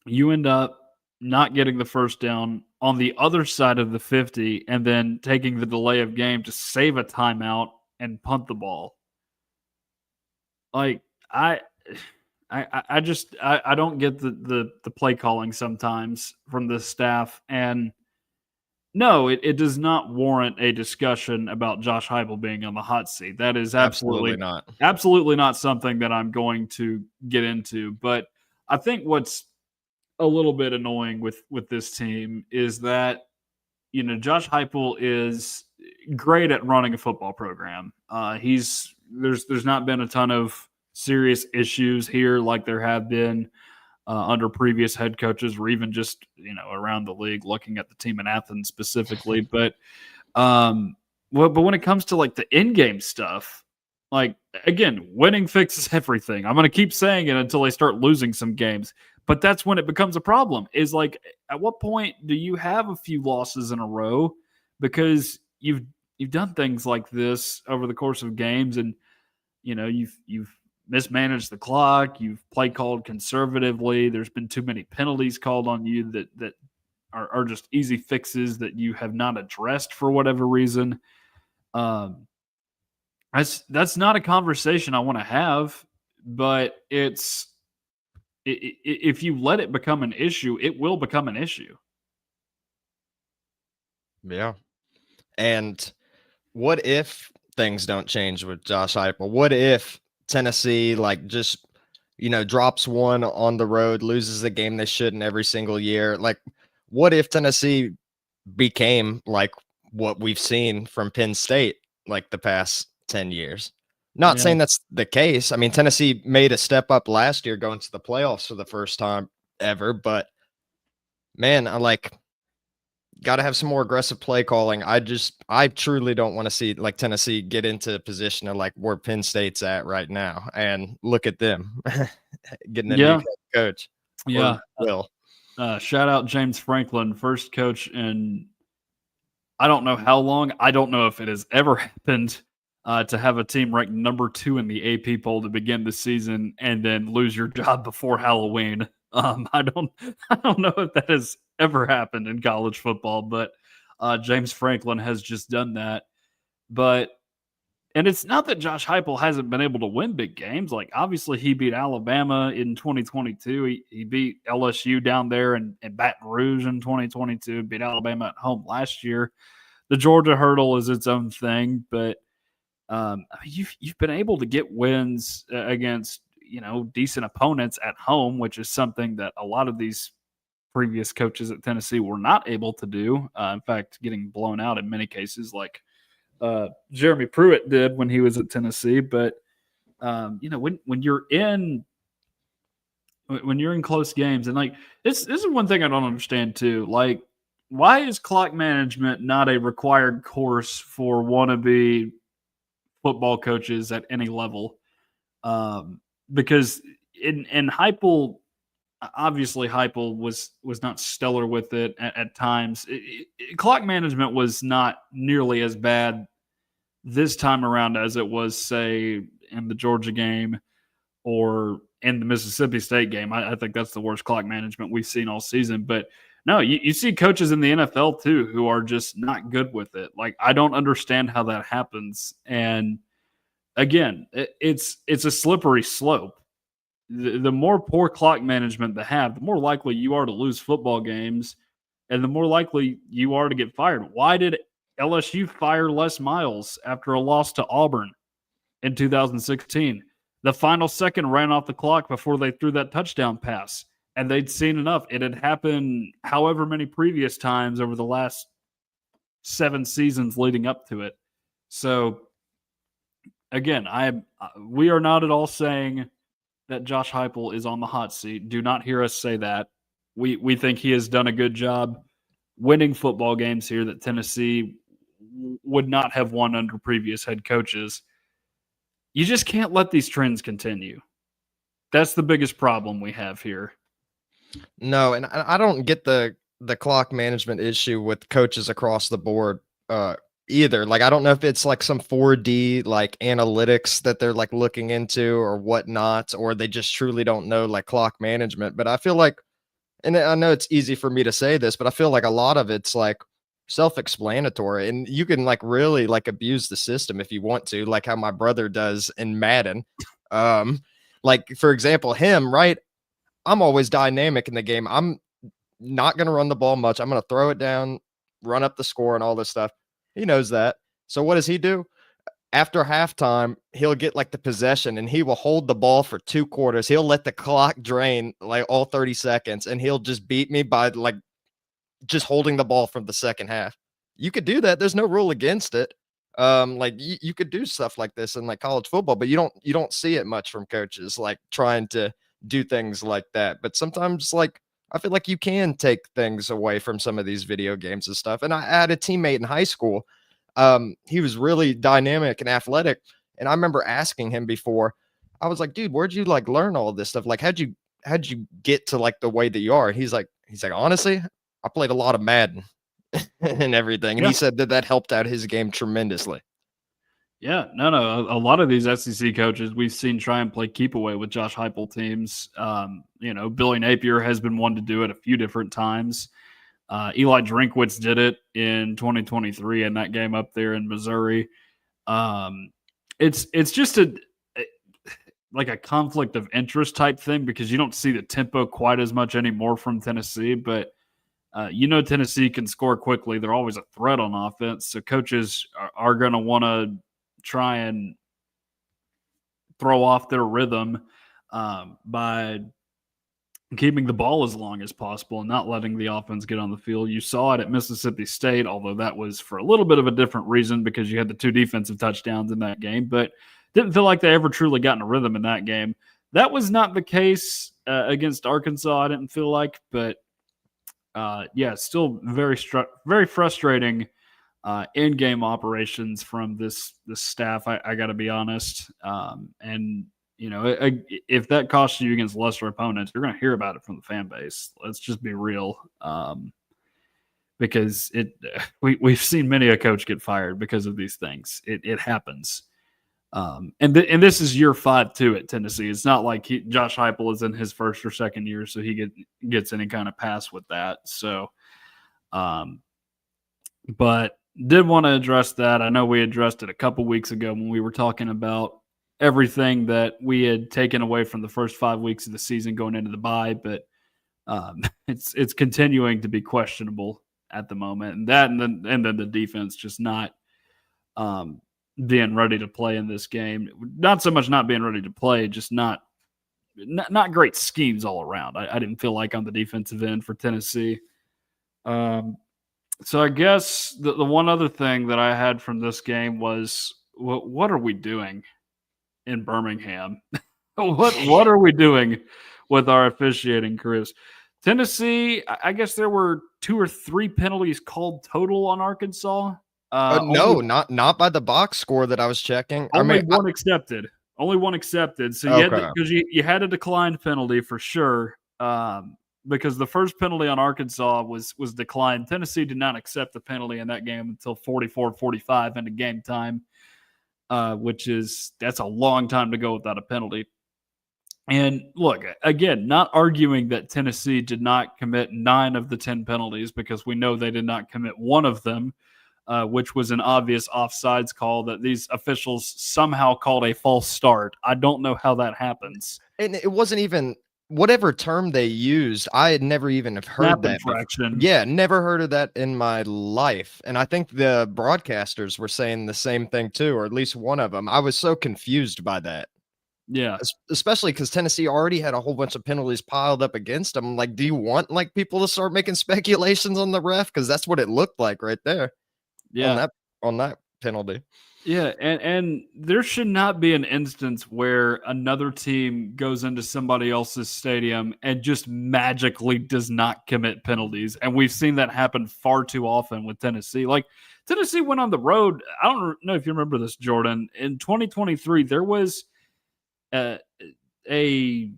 you end up not getting the first down on the other side of the 50 and then taking the delay of game to save a timeout and punt the ball. Like, I don't get the play calling sometimes from this staff. And no, it does not warrant a discussion about Josh Heupel being on the hot seat. That is absolutely not something that I'm going to get into. But I think what's a little bit annoying with this team is that Josh Heupel is great at running a football program. There's not been a ton of serious issues here like there have been under previous head coaches, or even just around the league. Looking at the team in Athens specifically, but but when it comes to like the in-game stuff, like again, winning fixes everything. I'm going to keep saying it until they start losing some games. But that's when it becomes a problem. Is like, at what point do you have a few losses in a row because you've done things like this over the course of games, and you've mismanaged the clock, you've play called conservatively. There's been too many penalties called on you that are just easy fixes that you have not addressed for whatever reason. That's not a conversation I want to have, but if you let it become an issue, it will become an issue. Yeah. And what if things don't change with Josh Heupel? What if Tennessee just drops one on the road, loses the game they shouldn't every single year? Like, what if Tennessee became like what we've seen from Penn State like the past 10 years? Not saying that's the case. I mean, Tennessee made a step up last year going to the playoffs for the first time ever, but man, I got to have some more aggressive play calling. I truly don't want to see like Tennessee get into a position of like where Penn State's at right now. And look at them getting a new head coach. Yeah. Will. Shout out James Franklin, first coach in I don't know how long. I don't know if it has ever happened to have a team ranked number 2 in the AP poll to begin the season and then lose your job before Halloween. I don't know if that has ever happened in college football, but James Franklin has just done that. And it's not that Josh Heupel hasn't been able to win big games. Like, obviously, he beat Alabama in 2022. He beat LSU down there in Baton Rouge in 2022, beat Alabama at home last year. The Georgia hurdle is its own thing, but you've been able to get wins against decent opponents at home, which is something that a lot of these previous coaches at Tennessee were not able to do. In fact, getting blown out in many cases, like Jeremy Pruitt did when he was at Tennessee. But when you're in close games, and like this is one thing I don't understand too. Like, why is clock management not a required course for wannabe football coaches at any level? Because in Heupel, obviously Heupel was not stellar with it at times. Clock management was not nearly as bad this time around as it was, say, in the Georgia game or in the Mississippi State game. I think that's the worst clock management we've seen all season. But no, you see coaches in the NFL too who are just not good with it. Like, I don't understand how that happens. And again, it's a slippery slope. The more poor clock management they have, the more likely you are to lose football games, and the more likely you are to get fired. Why did LSU fire Les Miles after a loss to Auburn in 2016? The final second ran off the clock before they threw that touchdown pass, and they'd seen enough. It had happened however many previous times over the last 7 seasons leading up to it. So again, we are not at all saying that Josh Heupel is on the hot seat. Do not hear us say that. We think he has done a good job winning football games here that Tennessee would not have won under previous head coaches. You just can't let these trends continue. That's the biggest problem we have here. No, and I don't get the clock management issue with coaches across the board either. Like, I don't know if it's like some 4D like analytics that they're like looking into or whatnot, or they just truly don't know like clock management. But I feel like, and I know it's easy for me to say this, but I feel like a lot of it's like self-explanatory, and you can like really like abuse the system if you want to, like how my brother does in Madden. Like, for example, him, right? I'm always dynamic in the game. I'm not going to run the ball much. I'm going to throw it down, run up the score and all this stuff. He knows that. So what does he do? after halftime, he'll get like the possession and he will hold the ball for 2 quarters. He'll let the clock drain like all 30 seconds and he'll just beat me by like just holding the ball from the second half. You could do that. There's no rule against it. Like you could do stuff like this in like college football, but you don't see it much from coaches like trying to do things like that. But sometimes like I feel like you can take things away from some of these video games and stuff. And I had a teammate in high school. He was really dynamic and athletic. And I remember asking him before, I was like, dude, where'd you like learn all this stuff? Like, how'd you get to like the way that you are? And he's like, honestly, I played a lot of Madden and everything. And Yeah. he said that helped out his game tremendously. Yeah, no. A lot of these SEC coaches we've seen try and play keep away with Josh Heupel teams. Billy Napier has been one to do it a few different times. Eli Drinkwitz did it in 2023 in that game up there in Missouri. It's just like a conflict of interest type thing because you don't see the tempo quite as much anymore from Tennessee, but Tennessee can score quickly. They're always a threat on offense. So coaches are going to want to try and throw off their rhythm by keeping the ball as long as possible and not letting the offense get on the field. You saw it at Mississippi State, although that was for a little bit of a different reason because you had the 2 defensive touchdowns in that game, but didn't feel like they ever truly got in a rhythm in that game. That was not the case against Arkansas, I didn't feel like, but still very frustrating in-game operations from this staff. I got to be honest, and if that costs you against lesser opponents, you're going to hear about it from the fan base. Let's just be real, because we've seen many a coach get fired because of these things. It happens. And this is year 5 too at Tennessee. It's not like Josh Heupel is in his first or second year, so he gets any kind of pass with that. So, but did want to address that. I know we addressed it a couple weeks ago when we were talking about everything that we had taken away from the first 5 weeks of the season going into the bye, but it's continuing to be questionable at the moment, and then the defense just not being ready to play in this game. Not so much not being ready to play, just not great schemes all around. I didn't feel like on the defensive end for Tennessee. So I guess the one other thing that I had from this game was what are we doing in Birmingham? what are we doing with our officiating crews? Tennessee, I guess there were 2 or 3 penalties called total on Arkansas. No, not by the box score that I was checking. Only one accepted. Only one accepted. So you had a declined penalty for sure. Because the first penalty on Arkansas was declined. Tennessee did not accept the penalty in that game until 44-45 into game time, that's a long time to go without a penalty. And look, again, not arguing that Tennessee did not commit 9 of the 10 penalties because we know they did not commit one of them, which was an obvious offsides call that these officials somehow called a false start. I don't know how that happens. And it wasn't even whatever term they used. I had never even have heard that. Infraction. Yeah, never heard of that in my life. And I think the broadcasters were saying the same thing too, or at least one of them. I was so confused by that. Yeah. Especially because Tennessee already had a whole bunch of penalties piled up against them. Like, do you want like people to start making speculations on the ref? Because that's what it looked like right there. Yeah. On that penalty. Yeah, and there should not be an instance where another team goes into somebody else's stadium and just magically does not commit penalties. And we've seen that happen far too often with Tennessee. Like, Tennessee went on the road. I don't know if you remember this, Jordan. In 2023, there was a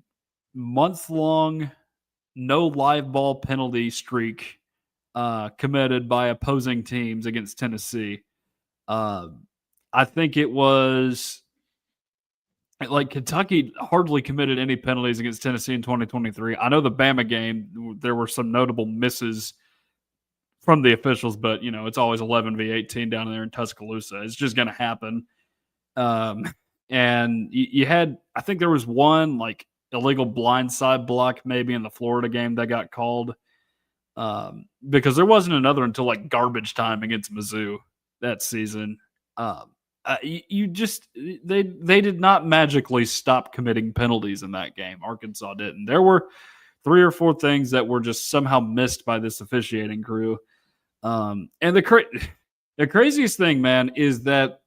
month-long no live ball penalty streak committed by opposing teams against Tennessee. I think it was like Kentucky hardly committed any penalties against Tennessee in 2023. I know the Bama game, there were some notable misses from the officials, but, it's always 11-18 down there in Tuscaloosa. It's just going to happen. And you had, I think there was one like illegal blindside block maybe in the Florida game that got called because there wasn't another until like garbage time against Mizzou that season. you just they did not magically stop committing penalties in that game. Arkansas didn't. There were 3 or 4 things that were just somehow missed by this officiating crew. And the craziest thing, man, is that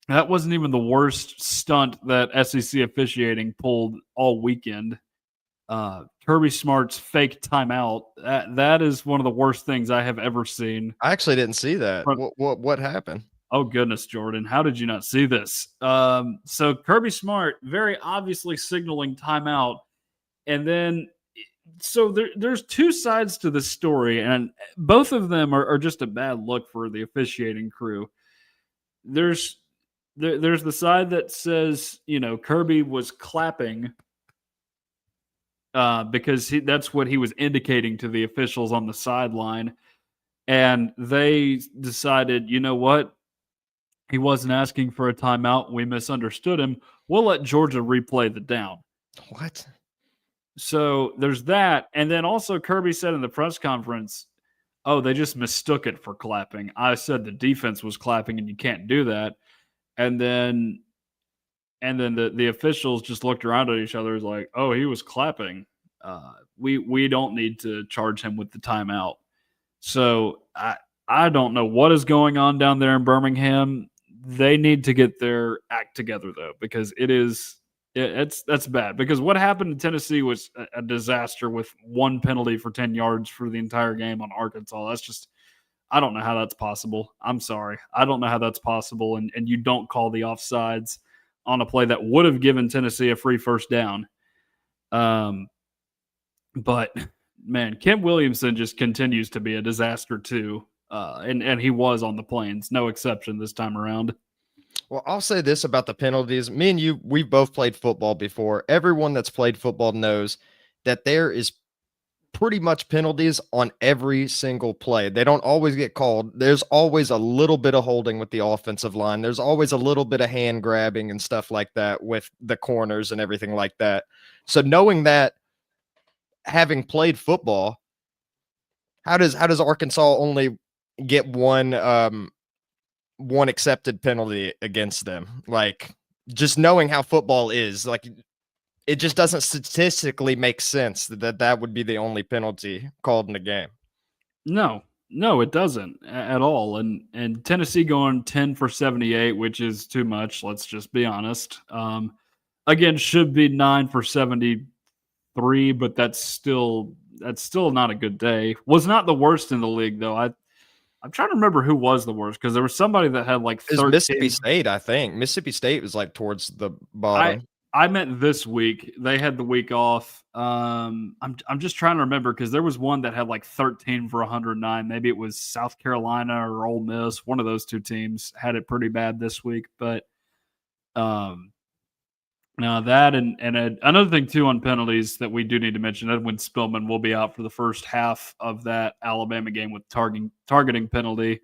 wasn't even the worst stunt that SEC officiating pulled all weekend. Kirby Smart's fake timeout. That is one of the worst things I have ever seen. I actually didn't see that. What happened? Oh goodness, Jordan, how did you not see this? So Kirby Smart very obviously signaling timeout, and then so there's 2 sides to the story, and both of them are just a bad look for the officiating crew. There's the side that says, Kirby was clapping because that's what he was indicating to the officials on the sideline. And they decided, you know what? He wasn't asking for a timeout. We misunderstood him. We'll let Georgia replay the down. What? So there's that. And then also Kirby said in the press conference, oh, they just mistook it for clapping. I said the defense was clapping and you can't do that. And then the officials just looked around at each other as like, oh, he was clapping. We don't need to charge him with the timeout. So I don't know what is going on down there in Birmingham. They need to get their act together though, because that's bad. Because what happened in Tennessee was a disaster with 1 penalty for 10 yards for the entire game on Arkansas. That's just, I don't know how that's possible. I'm sorry. I don't know how that's possible. And you don't call the offsides on a play that would have given Tennessee a free first down. But man, Kent Williamson just continues to be a disaster too. And he was on the Plains, no exception this time around. Well, I'll say this about the penalties. Me and you, we've both played football before. Everyone that's played football knows that there is pretty much penalties on every single play. They don't always get called. There's always a little bit of holding with the offensive line. There's always a little bit of hand grabbing and stuff like that with the corners and everything like that. So knowing that, having played football, how does Arkansas only get one accepted penalty against them? Like, just knowing how football is, like, it just doesn't statistically make sense that would be the only penalty called in the game. No, it doesn't at all. And Tennessee going 10 for 78, which is too much. Let's just be honest. Again, should be 9 for 73, but that's still not a good day. Was not the worst in the league though. I'm trying to remember who was the worst, because there was somebody that had like 13. Mississippi State, I think. Mississippi State was like towards the bottom. I meant this week. They had the week off. I'm just trying to remember, because there was one that had like 13 for 109. Maybe it was South Carolina or Ole Miss. One of those 2 teams had it pretty bad this week. But now that and another thing too on penalties that we do need to mention, Edwin Spillman will be out for the first half of that Alabama game with targeting penalty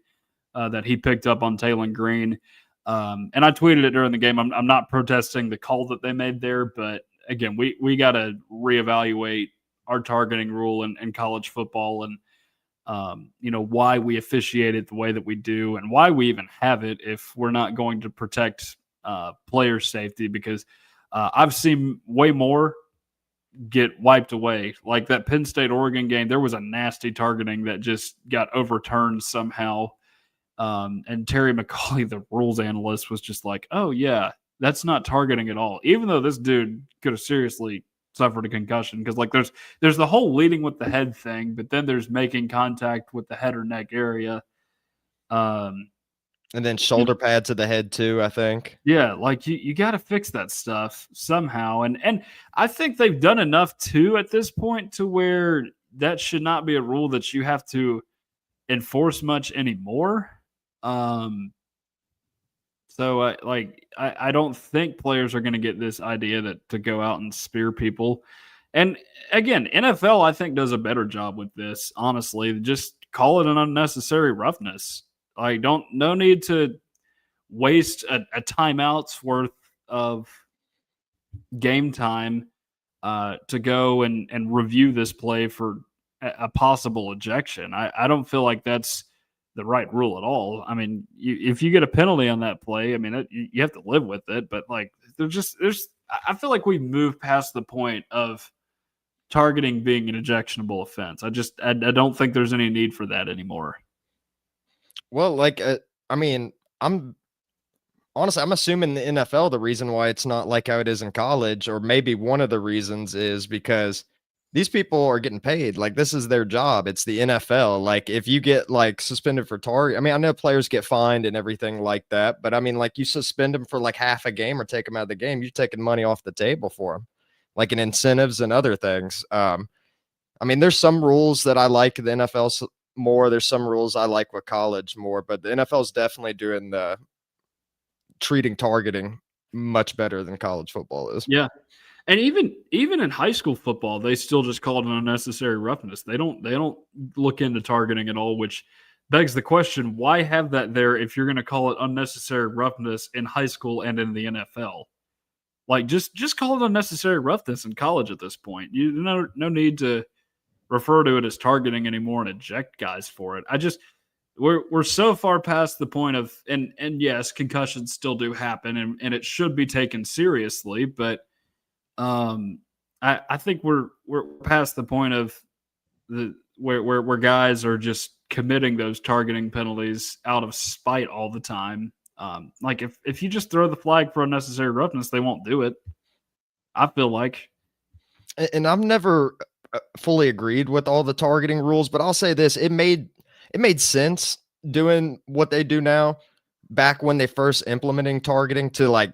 that he picked up on Taylon Green. And I tweeted it during the game. I'm not protesting the call that they made there, but again, we got to reevaluate our targeting rule in college football, and why we officiate it the way that we do, and why we even have it if we're not going to protect player safety. Because I've seen way more get wiped away. Like that Penn State Oregon game, there was a nasty targeting that just got overturned somehow. And Terry McCauley, the rules analyst, was just like, oh yeah, that's not targeting at all. Even though this dude could have seriously suffered a concussion, because like there's the whole leading with the head thing, but then there's making contact with the head or neck area. And then shoulder pad to the head too, I think. Yeah, like you got to fix that stuff somehow. And I think they've done enough too at this point to where that should not be a rule that you have to enforce much anymore. So I don't think players are going to get this idea that to go out and spear people. And again, NFL I think does a better job with this. Honestly, just call it an unnecessary roughness. Like no need to waste a timeout's worth of game time to go and review this play for a possible ejection. I don't feel like that's the right rule at all. I mean, if you get a penalty on that play, I mean, you have to live with it. But like, there's. I feel like we've moved past the point of targeting being an ejectionable offense. I don't think there's any need for that anymore. Well, like, I mean, I'm honestly, I'm assuming the NFL, the reason why it's not like how it is in college, or maybe one of the reasons is because these people are getting paid. Like, this is their job. It's the NFL. Like, if you get like suspended for target, I mean, I know players get fined and everything like that, but I mean, like, you suspend them for like half a game or take them out of the game, you're taking money off the table for them, like in incentives and other things. I mean, there's some rules that I like the NFL more. There's some rules I like with college more, but the NFL is definitely doing the treating targeting much better than college football is. Yeah. And even in high school football, they still just call it an unnecessary roughness. They don't look into targeting at all, which begs the question: why have that there if you're going to call it unnecessary roughness in high school and in the NFL? Like just call it unnecessary roughness in college at this point. You no need to refer to it as targeting anymore and eject guys for it. We're so far past the point of and yes, concussions still do happen and it should be taken seriously, but I think we're past the point of the where guys are just committing those targeting penalties out of spite all the time. Like if you just throw the flag for unnecessary roughness, they won't do it. I feel like. And I've never fully agreed with all the targeting rules, but I'll say this: it made sense doing what they do now back when they first implementing targeting to like,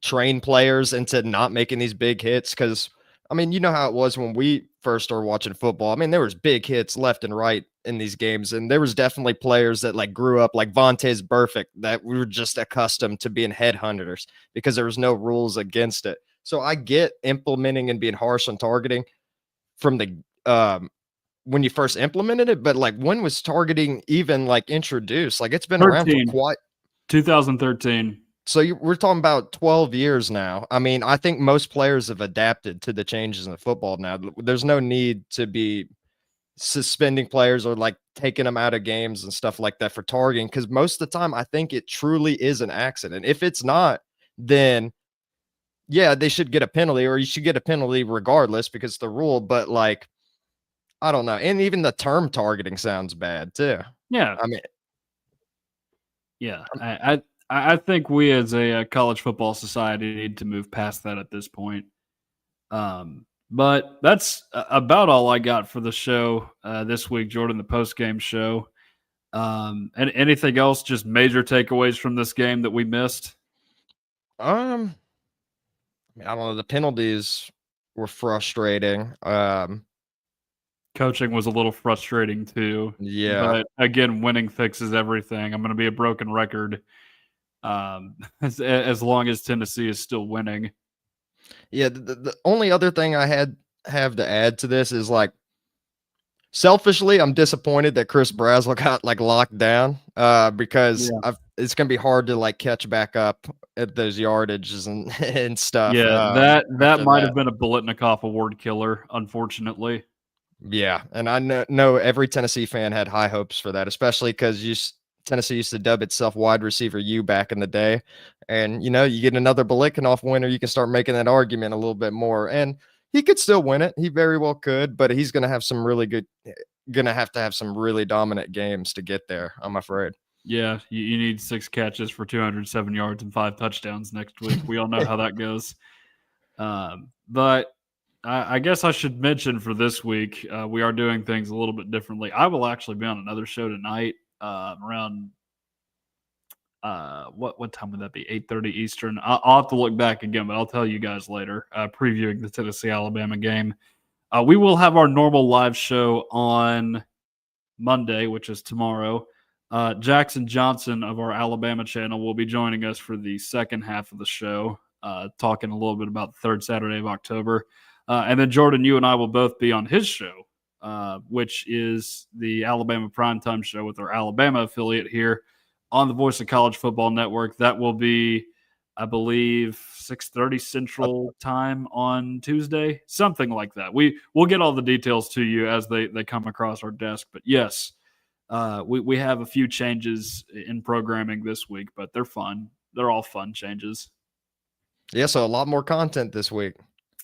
train players into not making these big hits. Cause I mean, you know how it was when we first started watching football. I mean, there was big hits left and right in these games. And there was definitely players that like grew up like Vontaze Burfict that we were just accustomed to being headhunters because there was no rules against it. So I get implementing and being harsh on targeting from the when you first implemented it, but like when was targeting even like introduced? Like it's been around for 13, quite 2013. so we're talking about 12 years now. I mean, I think most players have adapted to the changes in football now. There's no need to be suspending players or like taking them out of games and stuff like that for targeting because most of the time I think it truly is an accident. If it's not, then yeah, they should get a penalty or you should get a penalty regardless because it's the rule. But like, I don't know. And even the term targeting sounds bad too. Yeah, I mean, yeah. I think we as a college football society need to move past that at this point. But that's about all I got for the show this week, Jordan. The post game show. And anything else? Just major takeaways from this game that we missed. um, I don't know. The penalties were frustrating. Coaching was a little frustrating too, Yeah. but again, winning fixes everything. I'm going to be a broken record as long as Tennessee is still winning. Yeah, the only other thing I have to add to this is like selfishly, I'm disappointed that Chris Brazel got like locked down because Yeah, it's gonna be hard to like catch back up at those yardages and and stuff. yeah, that After might that. have been a Bolitnikoff award killer, unfortunately. Yeah, and I know every Tennessee fan had high hopes for that, especially because Tennessee used to dub itself wide receiver U back in the day, and you get another Bilikinoff winner, you can start making that argument a little bit more, and he could still win it. He very well could, but he's gonna have to have some really dominant games to get there. I'm afraid. Yeah, you need 6 catches for 207 yards and 5 touchdowns next week. We all know how that goes. But I guess I should mention for this week, we are doing things a little bit differently. I will actually be on another show tonight around what time would that be? 8:30 Eastern. I'll have to look back again, but I'll tell you guys later. Previewing the Tennessee Alabama game. We will have our normal live show on Monday, which is tomorrow. Jackson Johnson of our Alabama channel will be joining us for the second half of the show, talking a little bit about the third Saturday of October. And then Jordan, you and I will both be on his show, which is the Alabama Primetime Show with our Alabama affiliate here on the Voice of College Football Network. That will be, I believe, 6:30 Central Time on Tuesday, something like that. We'll get all the details to you as they come across our desk. But yes, we have a few changes in programming this week, but they're fun. They're all fun changes. Yeah, so a lot more content this week.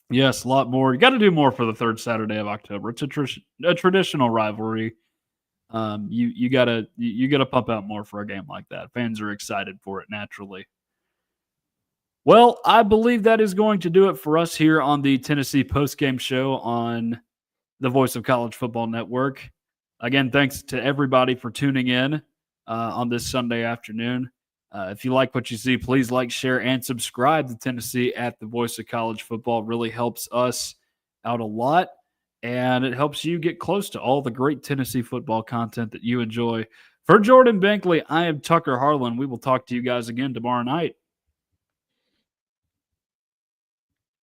Yes, a lot more. You got to do more for the third Saturday of October. It's a traditional rivalry. You gotta pump out more for a game like that. Fans are excited for it naturally. Well, I believe that is going to do it for us here on the Tennessee Postgame Show on the Voice of College Football Network. Again, thanks to everybody for tuning in on this Sunday afternoon. If you like what you see, please like, share, and subscribe to Tennessee at the Voice of College Football. It really helps us out a lot, and it helps you get close to all the great Tennessee football content that you enjoy. For Jordan Bankley, I am Tucker Harlan. We will talk to you guys again tomorrow night.